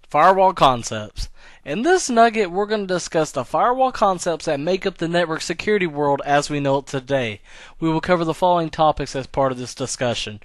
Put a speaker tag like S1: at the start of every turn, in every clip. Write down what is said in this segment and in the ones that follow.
S1: Firewall concepts. In this nugget, we're going to discuss the firewall concepts that make up the network security world as we know it today. We will cover the following topics as part of this discussion.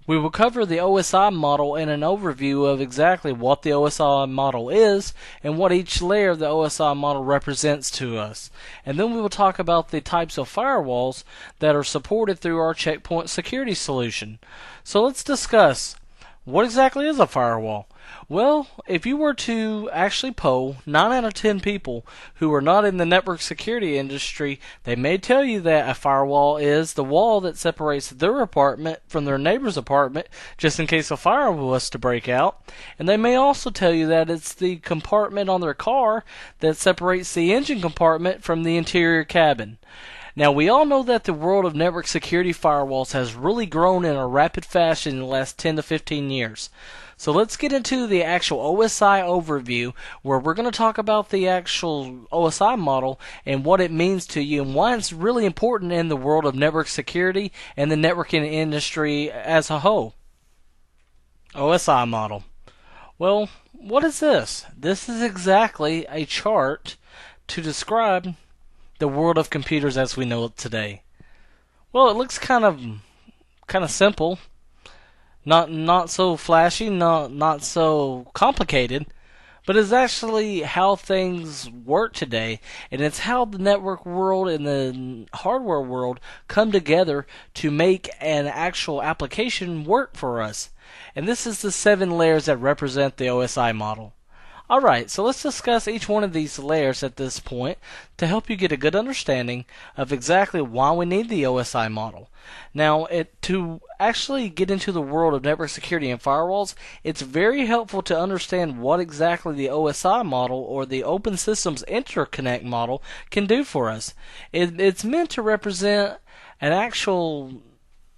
S1: We will cover the OSI model and an overview of exactly what the OSI model is and what each layer of the OSI model represents to us. And then we will talk about the types of firewalls that are supported through our checkpoint security solution. So let's discuss, what exactly is a firewall? Well, if you were to actually poll 9 out of 10 people who are not in the network security industry, they may tell you that a firewall is the wall that separates their apartment from their neighbor's apartment just in case a fire was to break out. And they may also tell you that it's the compartment on their car that separates the engine compartment from the interior cabin. Now, we all know that the world of network security firewalls has really grown in a rapid fashion in the last 10 to 15 years. So let's get into the actual OSI overview, where we're going to talk about the actual OSI model and what it means to you and why it's really important in the world of network security and the networking industry as a whole. OSI model. Well, what is this? This is exactly a chart to describe the world of computers as we know it today. Well, it looks kind of simple. Not so flashy, not so complicated, but it's actually how things work today, and it's how the network world and the hardware world come together to make an actual application work for us. And this is the 7 layers that represent the OSI model. Alright, so let's discuss each one of these layers at this point to help you get a good understanding of exactly why we need the OSI model. Now, to actually get into the world of network security and firewalls, it's very helpful to understand what exactly the OSI model or the Open Systems Interconnect model can do for us. It's meant to represent an actual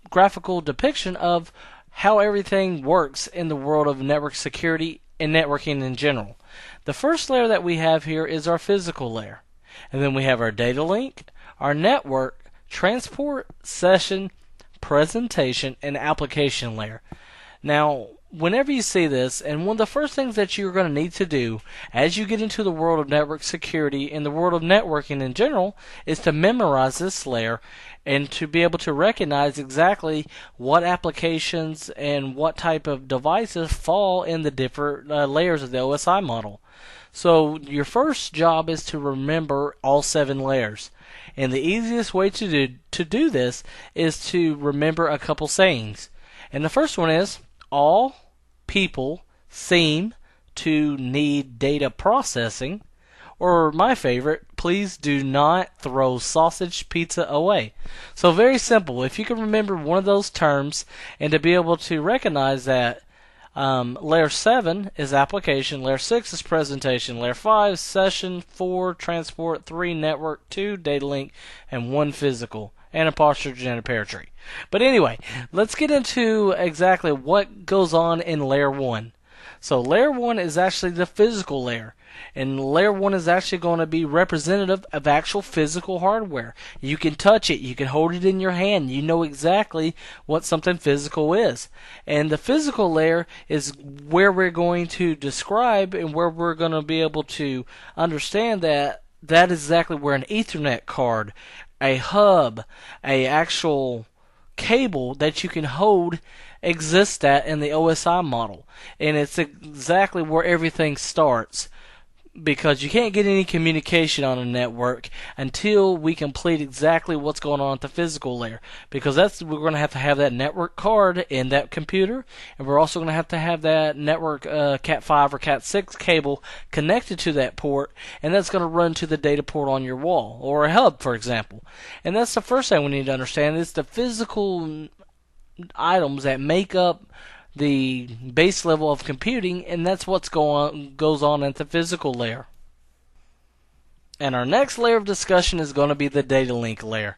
S1: graphical depiction of how everything works in the world of network security and networking in general. The first layer that we have here is our physical layer. And then we have our data link, our network, transport, session, presentation, and application layer. Now, whenever you see this, and one of the first things that you're going to need to do as you get into the world of network security and the world of networking in general is to memorize this layer and to be able to recognize exactly what applications and what type of devices fall in the different layers of the OSI model. So your first job is to remember all 7 layers. And the easiest way to do this is to remember a couple sayings. And the first one is, all people seem to need data processing. Or my favorite, please do not throw sausage pizza away. So very simple. If you can remember one of those terms and to be able to recognize that layer 7 is application, layer 6 is presentation, layer 5 is session, 4 transport, 3 network, 2 data link, and 1 physical, and a partridge and a pear tree. But anyway, let's get into exactly what goes on in layer 1. So layer 1 is actually the physical layer. And layer 1 is actually going to be representative of actual physical hardware. You can touch it, you can hold it in your hand, you know exactly what something physical is. And the physical layer is where we're going to describe and where we're going to be able to understand that is exactly where an Ethernet card, a hub, a actual cable that you can hold exists at in the OSI model. And it's exactly where everything starts, because you can't get any communication on a network until we complete exactly what's going on at the physical layer, because we're going to have that network card in that computer, and we're also going to have that network Cat5 or Cat6 cable connected to that port, and that's going to run to the data port on your wall or a hub, for example. And that's the first thing we need to understand, is the physical items that make up the base level of computing, and that's what goes on at the physical layer. And our next layer of discussion is going to be the data link layer.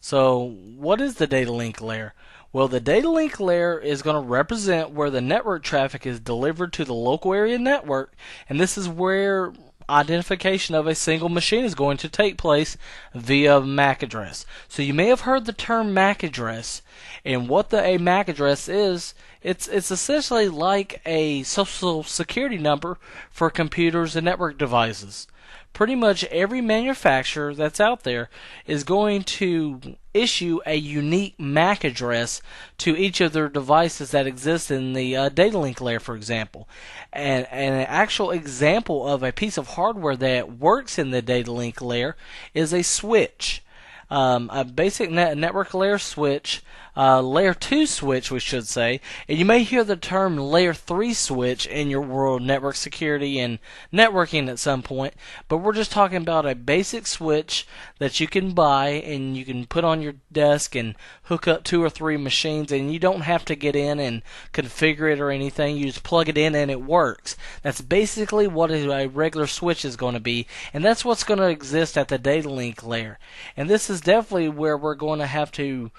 S1: So what is the data link layer? Well, the data link layer is going to represent where the network traffic is delivered to the local area network, and this is where identification of a single machine is going to take place via MAC address. So you may have heard the term MAC address, and what a MAC address is, it's essentially like a social security number for computers and network devices. Pretty much every manufacturer that's out there is going to issue a unique MAC address to each of their devices that exist in the data link layer, for example. And an actual example of a piece of hardware that works in the data link layer is a switch. A basic network layer switch, layer 2 switch we should say, and you may hear the term layer 3 switch in your world of network security and networking at some point, but we're just talking about a basic switch that you can buy and you can put on your desk and hook up 2 or 3 machines, and you don't have to get in and configure it or anything. You just plug it in and it works. That's basically what a regular switch is going to be, and that's what's going to exist at the data link layer. And this is definitely where we're going to have to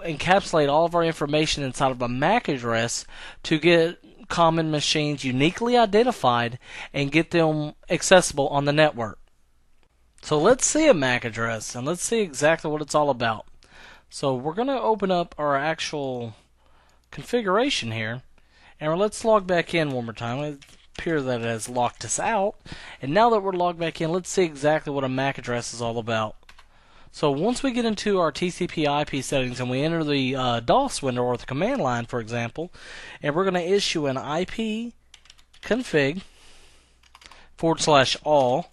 S1: encapsulate all of our information inside of a MAC address to get common machines uniquely identified and get them accessible on the network. So let's see a MAC address and let's see exactly what it's all about. So we're going to open up our actual configuration here, and let's log back in one more time. It appears that it has locked us out, and now that we're logged back in, let's see exactly what a MAC address is all about. So once we get into our TCP/IP settings and we enter the DOS window or the command line, for example, and we're going to issue an IP config /all,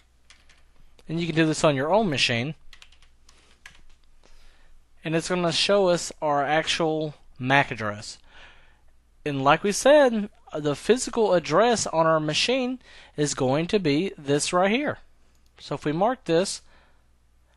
S1: and you can do this on your own machine, and it's going to show us our actual MAC address. And like we said, the physical address on our machine is going to be this right here. So if we mark this,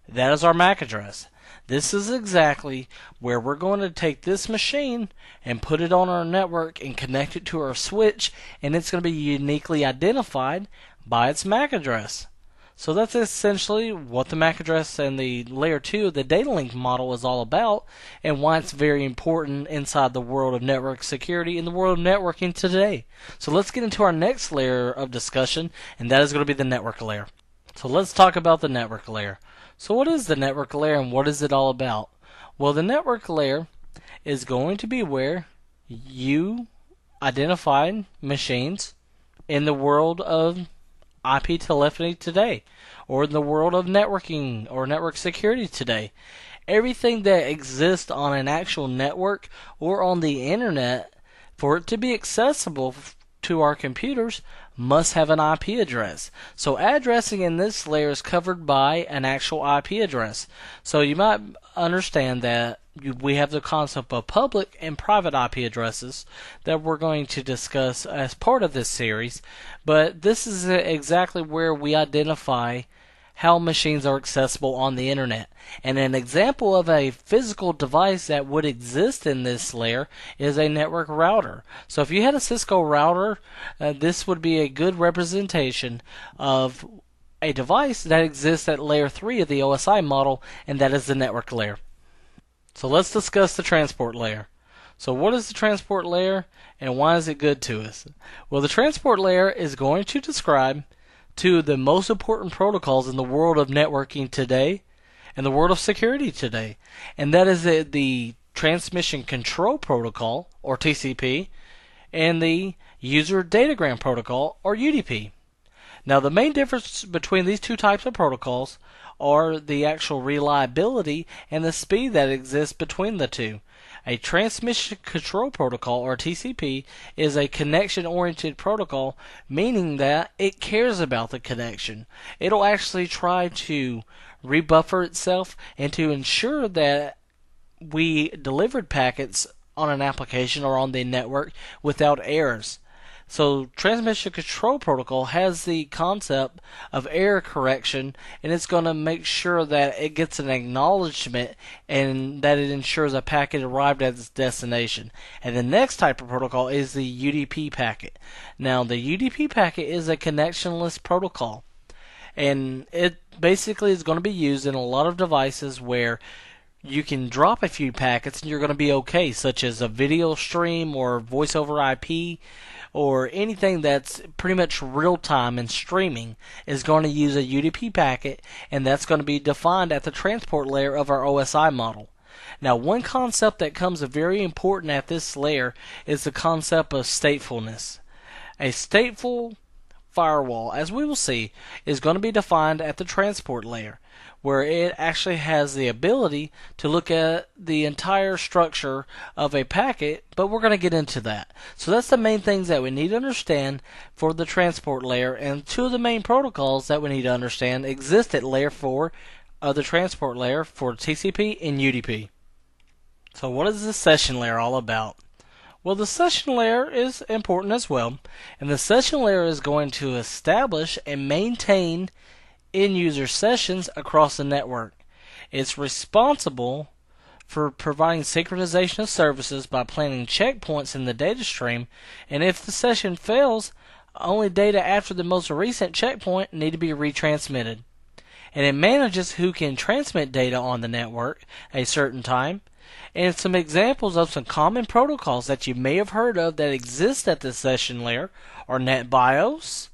S1: that is our MAC address. This is exactly where we're going to take this machine and put it on our network and connect it to our switch, and it's going to be uniquely identified by its MAC address. So that's essentially what the MAC address and the layer 2 of the data link model is all about, and why it's very important inside the world of network security and the world of networking today. So let's get into our next layer of discussion, and that is going to be the network layer. So let's talk about the network layer. So what is the network layer and what is it all about? Well, the network layer is going to be where you identify machines in the world of IP telephony today, or in the world of networking or network security today. Everything that exists on an actual network or on the internet, for it to be accessible to our computers, must have an IP address. So addressing in this layer is covered by an actual IP address. So you might understand that we have the concept of public and private IP addresses that we're going to discuss as part of this series, but this is exactly where we identify how machines are accessible on the internet. And an example of a physical device that would exist in this layer is a network router. So if you had a Cisco router, this would be a good representation of a device that exists at layer 3 of the OSI model, and that is the network layer. So let's discuss the transport layer. So what is the transport layer and why is it good to us? Well, the transport layer is going to describe two of the most important protocols in the world of networking today and the world of security today. And that is the Transmission Control Protocol, or TCP, and the User Datagram Protocol, or UDP. Now, the main difference between these two types of protocols are the actual reliability and the speed that exists between the two. A Transmission Control Protocol, or TCP, is a connection-oriented protocol, meaning that it cares about the connection. It'll actually try to rebuffer itself and to ensure that we delivered packets on an application or on the network without errors. So Transmission Control Protocol has the concept of error correction, and it's going to make sure that it gets an acknowledgement and that it ensures a packet arrived at its destination. And the next type of protocol is the UDP packet. Now, the UDP packet is a connectionless protocol, and it basically is going to be used in a lot of devices where you can drop a few packets and you're going to be okay, such as a video stream or voice over IP or anything that's pretty much real time and streaming is going to use a UDP packet, and that's going to be defined at the transport layer of our OSI model. Now, one concept that comes very important at this layer is the concept of statefulness. A stateful firewall, as we will see, is going to be defined at the transport layer, where it actually has the ability to look at the entire structure of a packet, but we're going to get into that. So that's the main things that we need to understand for the transport layer, and two of the main protocols that we need to understand exist at layer 4 of the transport layer for TCP and UDP. So what is the session layer all about? Well, the session layer is important as well, and the session layer is going to establish and maintain end-user sessions across the network. It's responsible for providing synchronization of services by planting checkpoints in the data stream, and if the session fails, only data after the most recent checkpoint need to be retransmitted. And it manages who can transmit data on the network a certain time. And some examples of some common protocols that you may have heard of that exist at the session layer are NetBIOS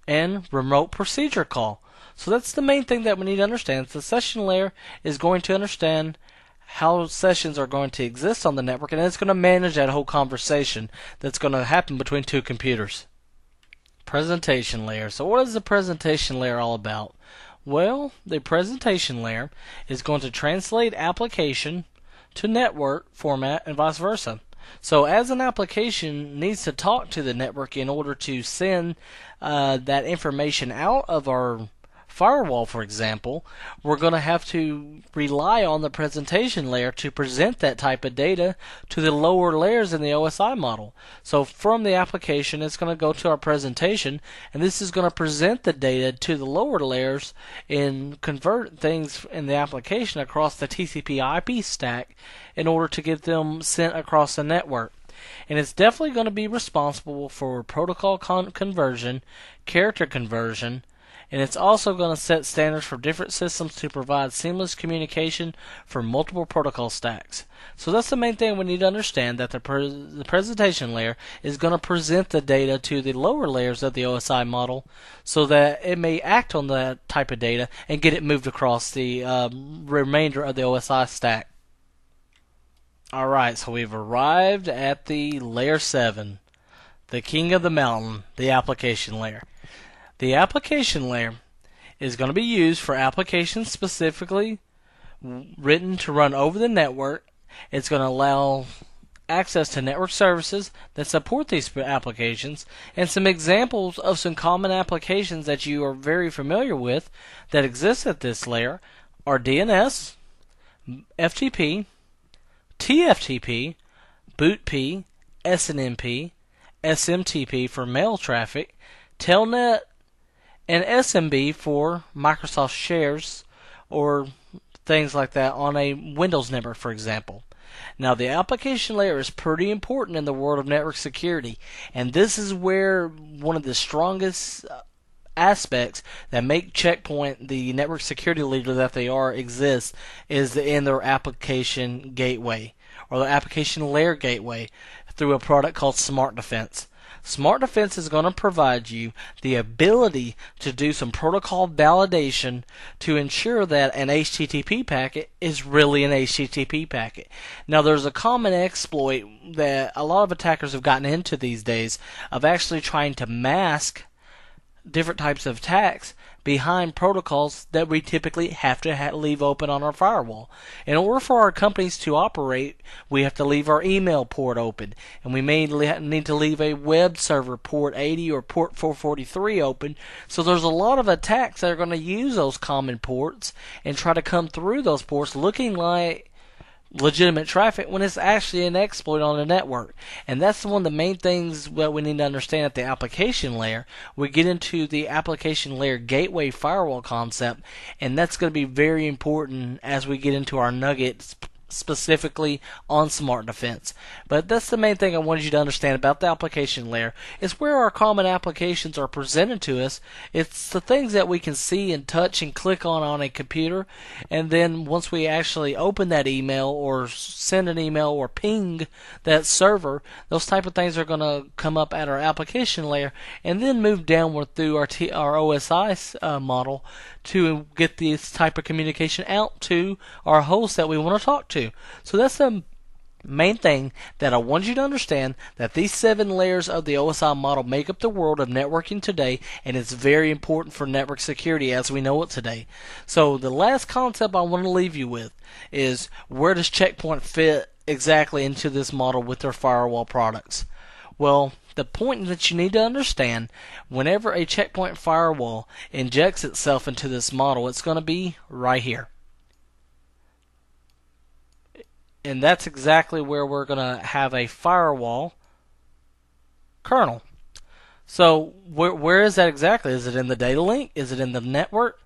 S1: and remote procedure call. So that's the main thing that we need to understand. The session layer is going to understand how sessions are going to exist on the network, and it's going to manage that whole conversation that's going to happen between two computers. Presentation layer. So what is the presentation layer all about? Well, the presentation layer is going to translate application to network format and vice versa. So as an application needs to talk to the network in order to send that information out of our firewall, for example, we're going to have to rely on the presentation layer to present that type of data to the lower layers in the OSI model. So from the application, it's going to go to our presentation, and this is going to present the data to the lower layers and convert things in the application across the TCP/IP stack in order to get them sent across the network. And it's definitely going to be responsible for protocol conversion, character conversion, and it's also going to set standards for different systems to provide seamless communication for multiple protocol stacks. So that's the main thing we need to understand, that the presentation layer is going to present the data to the lower layers of the OSI model so that it may act on that type of data and get it moved across the remainder of the OSI stack. Alright, so we've arrived at the layer 7, the king of the mountain, the application layer. The application layer is going to be used for applications specifically written to run over the network. It's going to allow access to network services that support these applications, and some examples of some common applications that you are very familiar with that exist at this layer are DNS, FTP, TFTP, BootP, SNMP, SMTP for mail traffic, Telnet, and SMB for Microsoft shares or things like that on a Windows network, for example. Now, the application layer is pretty important in the world of network security, and this is where one of the strongest aspects that make Check Point the network security leader that they are exists is in their application gateway or the application layer gateway through a product called Smart Defense. Smart Defense is going to provide you the ability to do some protocol validation to ensure that an HTTP packet is really an HTTP packet. Now, there's a common exploit that a lot of attackers have gotten into these days of actually trying to mask different types of attacks behind protocols that we typically have to leave open on our firewall. In order for our companies to operate, we have to leave our email port open, and we may need to leave a web server port 80 or port 443 open. So there's a lot of attacks that are going to use those common ports and try to come through those ports looking like legitimate traffic when it's actually an exploit on the network. And that's one of the main things that we need to understand at the application layer. We get into the application layer gateway firewall concept, and that's going to be very important as we get into our nuggets specifically on smart defense. But that's the main thing I wanted you to understand about the application layer, is where our common applications are presented to us. It's the things that we can see and touch and click on a computer, and then once we actually open that email or send an email or ping that server, those type of things are going to come up at our application layer and then move downward through our OSI model to get this type of communication out to our host that we want to talk to. So that's the main thing that I want you to understand, that these 7 layers of the OSI model make up the world of networking today, and it's very important for network security as we know it today. So the last concept I want to leave you with is, where does Check Point fit exactly into this model with their firewall products? Well, the point that you need to understand, whenever a Check Point firewall injects itself into this model, it's going to be right here. And that's exactly where we're going to have a firewall kernel. So where is that exactly? Is it in the data link? Is it in the network?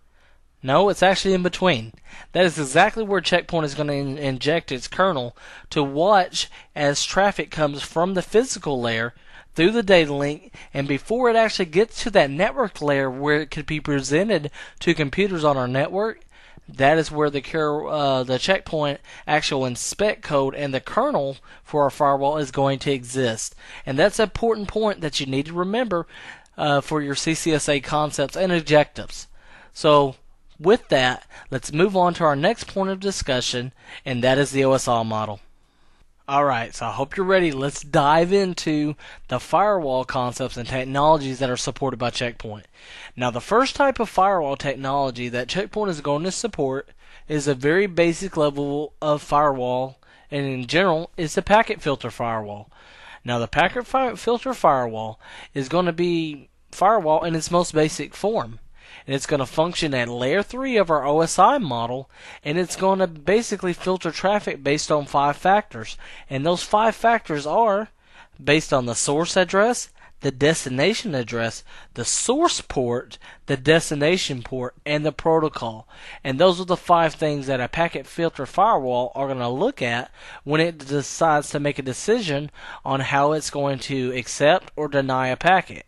S1: No, it's actually in between. That is exactly where Check Point is going to inject its kernel to watch as traffic comes from the physical layer through the data link, and before it actually gets to that network layer where it could be presented to computers on our network. That is where the Check Point actual inspect code and the kernel for our firewall is going to exist. And that's an important point that you need to remember for your CCSA concepts and objectives. So with that, let's move on to our next point of discussion, and that is the OSI model. Alright, so I hope you're ready. Let's dive into the firewall concepts and technologies that are supported by Check Point. Now, the first type of firewall technology that Check Point is going to support is a very basic level of firewall, and in general, is the packet filter firewall. Now, the packet filter firewall is going to be firewall in its most basic form. And it's going to function at layer 3 of our OSI model, and it's going to basically filter traffic based on 5 factors. And those 5 factors are based on the source address, the destination address, the source port, the destination port, and the protocol. And those are the 5 things that a packet filter firewall are going to look at when it decides to make a decision on how it's going to accept or deny a packet.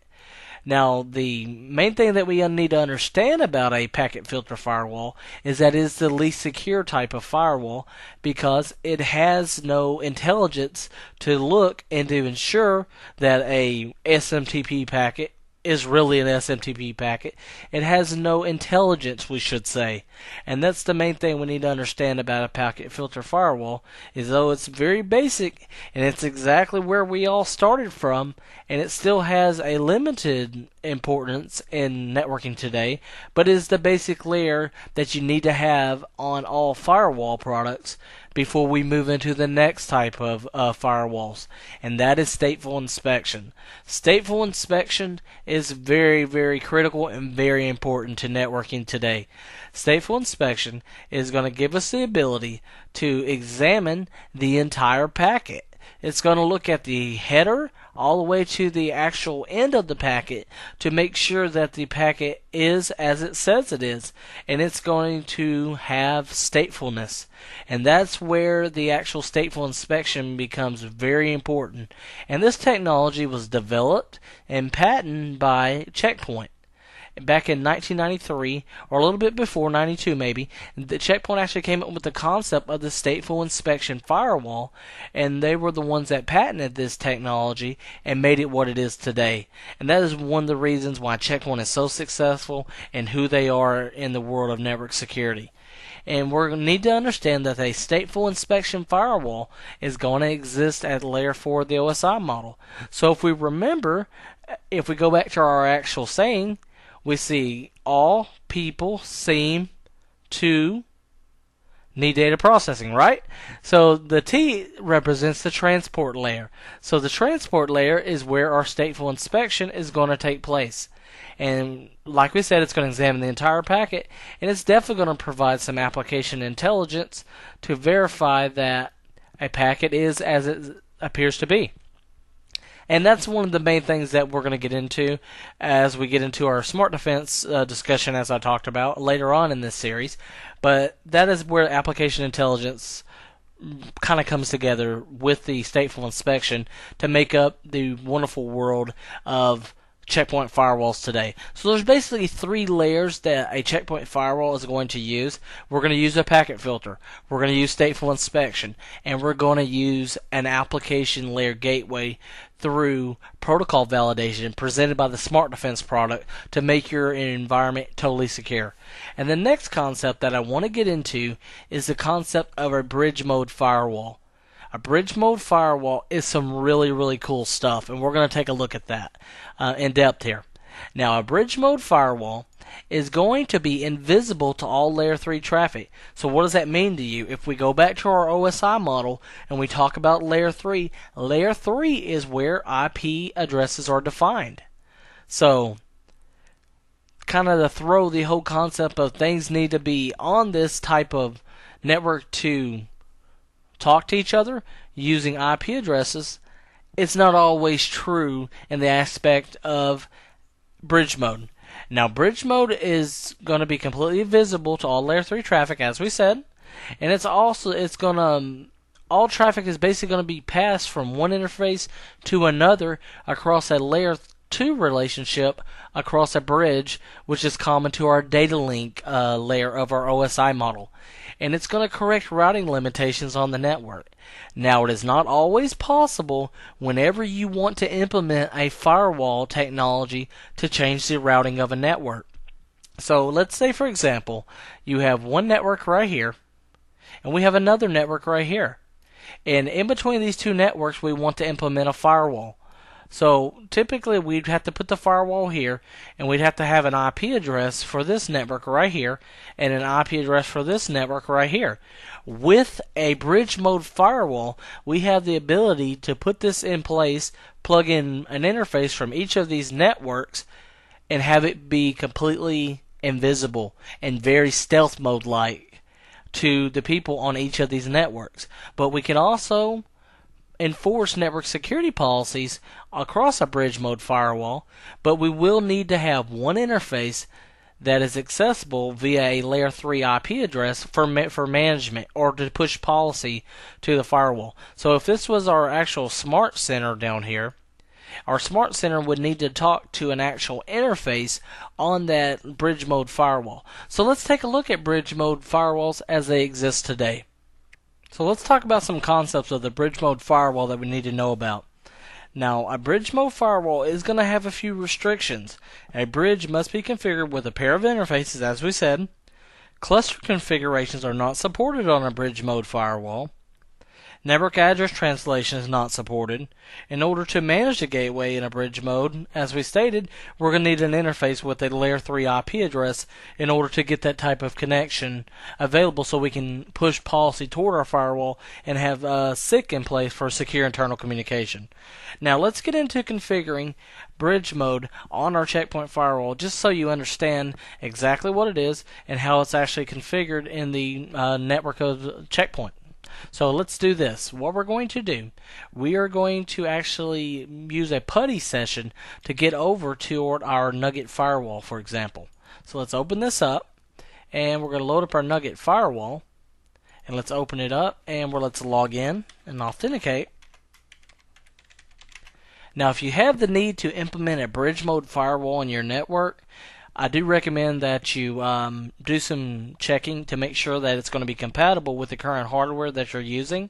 S1: Now, the main thing that we need to understand about a packet filter firewall is that it's the least secure type of firewall, because it has no intelligence to look and to ensure that a SMTP packet is really an SMTP packet. It has no intelligence, we should say. And that's the main thing we need to understand about a packet filter firewall, is though it's very basic, and it's exactly where we all started from, and it still has a limited importance in networking today, but is the basic layer that you need to have on all firewall products before we move into the next type of firewalls, and that is stateful inspection. Stateful inspection is very, very critical and very important to networking today. Stateful inspection is going to give us the ability to examine the entire packet. It's going to look at the header all the way to the actual end of the packet to make sure that the packet is as it says it is, and it's going to have statefulness. And that's where the actual stateful inspection becomes very important. And this technology was developed and patented by Check Point back in 1993, or a little bit before, 92 maybe. The Check Point actually came up with the concept of the stateful inspection firewall, and they were the ones that patented this technology and made it what it is today. And that is one of the reasons why Check Point is so successful and who they are in the world of network security. And we need to understand that a stateful inspection firewall is going to exist at layer 4 of the OSI model. So if we remember, if we go back to our actual saying, we see all people seem to need data processing, right? So the T represents the transport layer. So the transport layer is where our stateful inspection is going to take place. And like we said, it's going to examine the entire packet, and it's definitely going to provide some application intelligence to verify that a packet is as it appears to be. And that's one of the main things that we're going to get into as we get into our smart defense discussion, as I talked about later on in this series. But that is where application intelligence kind of comes together with the stateful inspection to make up the wonderful world of checkpoint firewalls today. So there's basically three layers that a checkpoint firewall is going to use. We're going to use a packet filter, we're going to use stateful inspection, and we're going to use an application layer gateway through protocol validation presented by the Smart Defense product to make your environment totally secure. And the next concept that I want to get into is the concept of a bridge mode firewall. A bridge mode firewall is some really, really cool stuff, and we're going to take a look at that in depth here. Now, a bridge mode firewall is going to be invisible to all layer 3 traffic. So what does that mean to you? If we go back to our OSI model and we talk about layer 3 is where IP addresses are defined. So, kind of to throw the whole concept of things need to be on this type of network to talk to each other using IP addresses, it's not always true in the aspect of bridge mode. Now, bridge mode is going to be completely visible to all layer 3 traffic, as we said, and all traffic is basically going to be passed from one interface to another across a layer 2 relationship across a bridge, which is common to our data link layer of our OSI model. And it's going to correct routing limitations on the network. Now, it is not always possible whenever you want to implement a firewall technology to change the routing of a network. So let's say, for example, you have one network right here, and we have another network right here. And in between these two networks, we want to implement a firewall. So typically we'd have to put the firewall here, and we'd have to have an IP address for this network right here, and an IP address for this network right here. With a bridge mode firewall, we have the ability to put this in place, plug in an interface from each of these networks, and have it be completely invisible and very stealth mode like to the people on each of these networks. But we can also enforce network security policies across a bridge mode firewall, but we will need to have one interface that is accessible via a layer 3 IP address for management or to push policy to the firewall. So if this was our actual smart center down here, our smart center would need to talk to an actual interface on that bridge mode firewall. So let's take a look at bridge mode firewalls as they exist today. So let's talk about some concepts of the bridge mode firewall that we need to know about. Now, a bridge mode firewall is going to have a few restrictions. A bridge must be configured with a pair of interfaces, as we said. Cluster configurations are not supported on a bridge mode firewall. Network address translation is not supported. In order to manage the gateway in a bridge mode, as we stated, we're going to need an interface with a layer 3 IP address in order to get that type of connection available so we can push policy toward our firewall and have SIC in place for secure internal communication. Now let's get into configuring bridge mode on our checkpoint firewall just so you understand exactly what it is and how it's actually configured in the network of checkpoint. So let's do this. What we're going to do, we are going to actually use a PuTTY session to get over to our Nugget firewall, for example. So let's open this up, and we're going to load up our Nugget firewall, and let's open it up, and let's log in and authenticate. Now, if you have the need to implement a bridge mode firewall in your network, I do recommend that you do some checking to make sure that it's going to be compatible with the current hardware that you're using.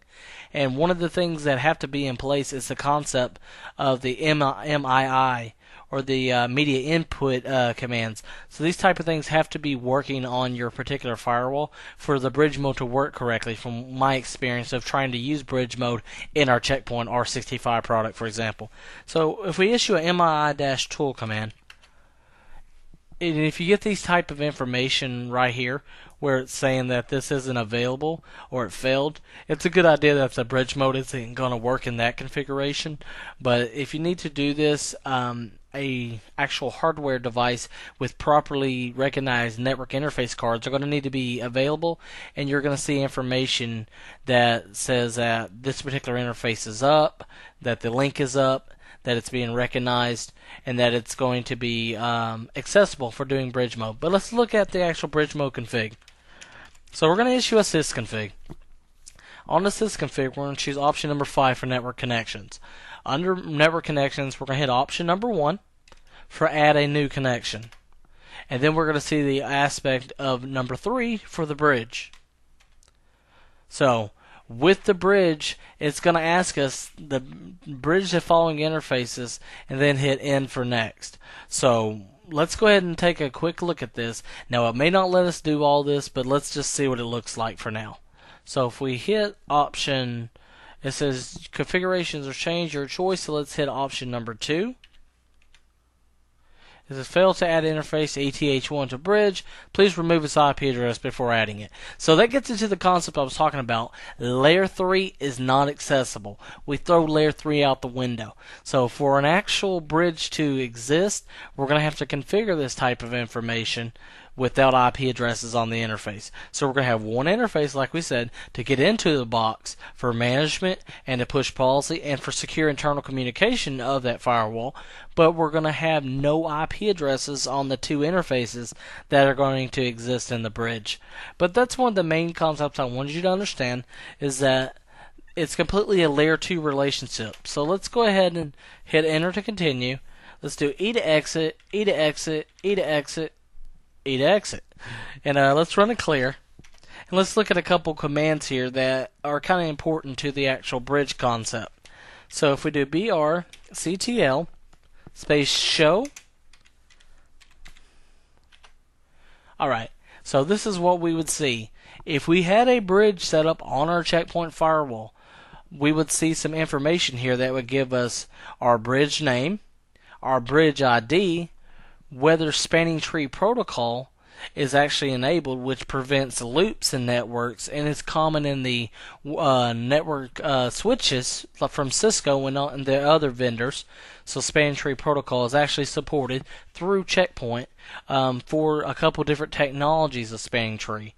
S1: And one of the things that have to be in place is the concept of the MII, or the media input commands. So these type of things have to be working on your particular firewall for the bridge mode to work correctly, from my experience of trying to use bridge mode in our Checkpoint R65 product, for example. So if we issue a MII-tool command, and if you get these type of information right here where it's saying that this isn't available or it failed, it's a good idea that the bridge mode isn't going to work in that configuration. But if you need to do this, a actual hardware device with properly recognized network interface cards are going to need to be available, and you're going to see information that says that this particular interface is up, that the link is up, that it's being recognized, and that it's going to be accessible for doing bridge mode. But let's look at the actual bridge mode config. So we're going to issue a sysconfig. On the sysconfig, we're going to choose option number 5 for network connections. Under network connections, we're going to hit option number 1 for add a new connection. And then we're going to see the aspect of number 3 for the bridge. So, with the bridge, it's going to ask us the bridge the following interfaces and then hit end for next. So, let's go ahead and take a quick look at this. Now, it may not let us do all this, but let's just see what it looks like for now. So, if we hit option, it says configurations or change your choice, so let's hit option number 2. It says fail to add interface ETH1 to bridge. Please remove its IP address before adding it. So that gets into the concept I was talking about. Layer 3 is not accessible. We throw layer 3 out the window. So for an actual bridge to exist, we're going to have to configure this type of information without IP addresses on the interface. So we're going to have one interface, like we said, to get into the box for management and to push policy and for secure internal communication of that firewall. But we're going to have no IP addresses on the two interfaces that are going to exist in the bridge. But that's one of the main concepts I wanted you to understand, is that it's completely a layer 2 relationship. So let's go ahead and hit enter to continue. Let's do E to exit, E to exit, E to exit, E to exit. And let's run a clear. And let's look at a couple commands here that are kind of important to the actual bridge concept. So if we do brctl space show. Alright, so this is what we would see. If we had a bridge set up on our checkpoint firewall, we would see some information here that would give us our bridge name, our bridge ID, whether spanning tree protocol is actually enabled, which prevents loops in networks, and it's common in the network switches from Cisco and the other vendors. So spanning tree protocol is actually supported through checkpoint for a couple different technologies of spanning tree.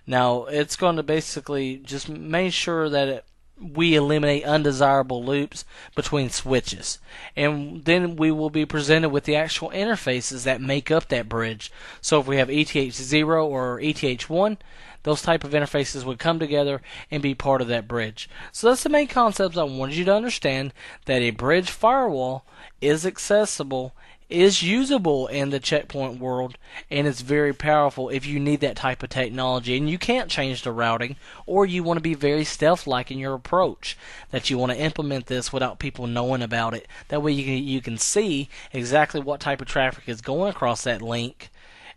S1: Now it's going to basically just make sure that we eliminate undesirable loops between switches. And then we will be presented with the actual interfaces that make up that bridge. So if we have ETH0 or ETH1, those type of interfaces would come together and be part of that bridge. So that's the main concepts I wanted you to understand, that a bridge firewall is accessible, is usable in the checkpoint world, and it's very powerful if you need that type of technology and you can't change the routing, or you want to be very stealth-like in your approach, that you want to implement this without people knowing about it. That way you can see exactly what type of traffic is going across that link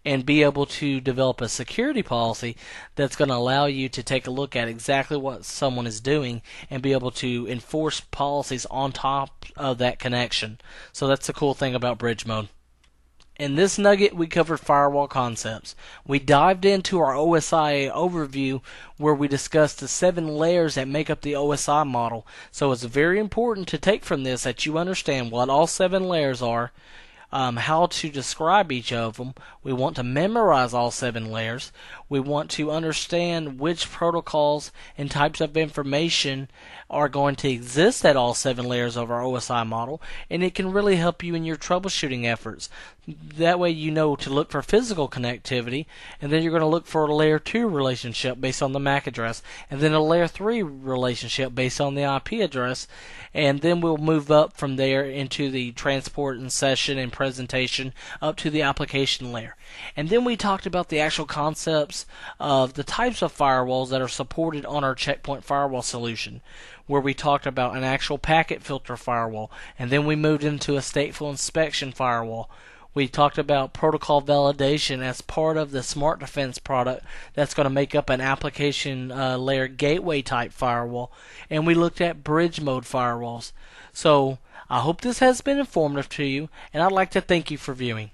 S1: and be able to develop a security policy that's going to allow you to take a look at exactly what someone is doing and be able to enforce policies on top of that connection. So that's the cool thing about bridge mode. In this nugget, we covered firewall concepts. We dived into our OSI overview where we discussed the 7 layers that make up the OSI model. So it's very important to take from this that you understand what all 7 layers are, how to describe each of them. We want to memorize all 7 layers. We want to understand which protocols and types of information are going to exist at all 7 layers of our OSI model, and it can really help you in your troubleshooting efforts. That way you know to look for physical connectivity, and then you're going to look for a layer 2 relationship based on the MAC address, and then a layer 3 relationship based on the IP address, and then we'll move up from there into the transport and session and presentation up to the application layer. And then we talked about the actual concepts of the types of firewalls that are supported on our checkpoint firewall solution, where we talked about an actual packet filter firewall, and then we moved into a stateful inspection firewall. We talked about protocol validation as part of the Smart Defense product that's going to make up an application layer gateway type firewall, and we looked at bridge mode firewalls. So I hope this has been informative to you, and I'd like to thank you for viewing.